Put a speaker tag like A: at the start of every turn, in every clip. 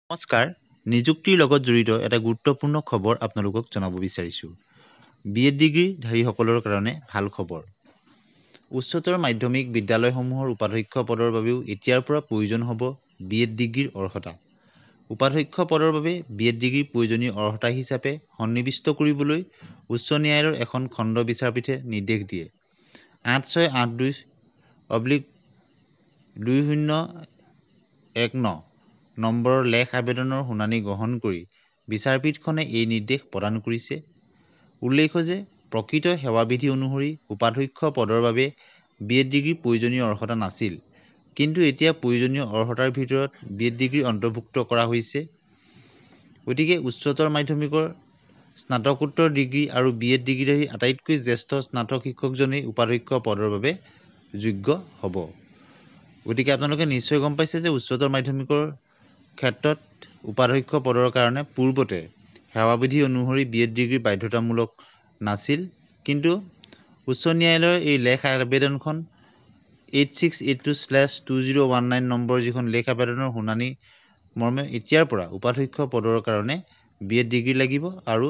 A: নমস্কাৰ, নিযুক্তিৰ লগত জড়িত এটা গুৰুত্বপূৰ্ণ খবৰ আপোনালোকক জনাব বিচাৰিছোঁ। BEd ডিগ্ৰীধাৰীসকলৰ কাৰণে ভাল খবৰ। উচ্চতৰ মাধ্যমিক বিদ্যালয়সমূহৰ উপাধ্যক্ষ পদৰ বাবেও এতিয়াৰ পৰা প্ৰয়োজন হ'ব BEd ডিগ্ৰীৰ অৰ্হতা। উপাধ্যক্ষ পদৰ বাবে BEd ডিগ্ৰীৰ প্ৰয়োজনীয় অৰ্হতা হিচাপে সন্নিৱিষ্ট কৰিবলৈ উচ্চ ন্যায়ালয়ৰ এখন খণ্ড বিচাৰপীঠে নিৰ্দেশ দিয়ে। 8682/2019 নম্বৰৰ লেখ আবেদনৰ শুনানি গ্ৰহণ কৰি বিচাৰপীঠখনে এই নিৰ্দেশ প্ৰদান কৰিছে। উল্লেখ্য যে প্ৰকৃত সেৱাবিধি অনুসৰি উপাধ্যক্ষ পদৰ বাবে BEd ডিগ্ৰীৰ প্ৰয়োজনীয় অৰ্হতা নাছিল, কিন্তু এতিয়া প্ৰয়োজনীয় অৰ্হতাৰ ভিতৰত BEd ডিগ্ৰী অন্তৰ্ভুক্ত কৰা হৈছে। গতিকে উচ্চতৰ মাধ্যমিকৰ স্নাতকোত্তৰ ডিগ্ৰী আৰু BEd ডিগ্ৰীধাৰী আটাইতকৈ জ্যেষ্ঠ স্নাতক শিক্ষকজনেই উপাধ্যক্ষ পদৰ বাবে যোগ্য হ'ব। গতিকে আপোনালোকে নিশ্চয় গম পাইছে যে উচ্চতৰ মাধ্যমিকৰ ক্ষেত্ৰত উপাধ্যক্ষ পদৰ কাৰণে পূৰ্বতে সেৱাবিধি অনুসৰি BEd ডিগ্ৰী বাধ্যতামূলক নাছিল, কিন্তু উচ্চ ন্যায়ালয়ৰ এই লেখ আবেদনখন 8682/2019 নম্বৰৰ যিখন লেখ আবেদনৰ শুনানি মৰ্মে এতিয়াৰ পৰা উপাধ্যক্ষ পদৰ কাৰণে BEd ডিগ্ৰী লাগিব আৰু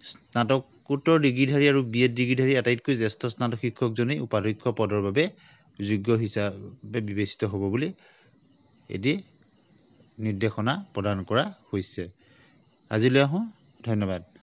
A: স্নাতকোত্তৰ ডিগ্ৰীধাৰী আৰু BEd ডিগ্ৰীধাৰী আটাইতকৈ জ্যেষ্ঠ স্নাতক শিক্ষকজনেই উপাধ্যক্ষ পদৰ বাবে যোগ্য হিচাপে বিবেচিত হ'ব বুলি এটি নিৰ্দেশনা প্ৰদান কৰা হৈছে। আজিলৈ আহোঁ, ধন্যবাদ।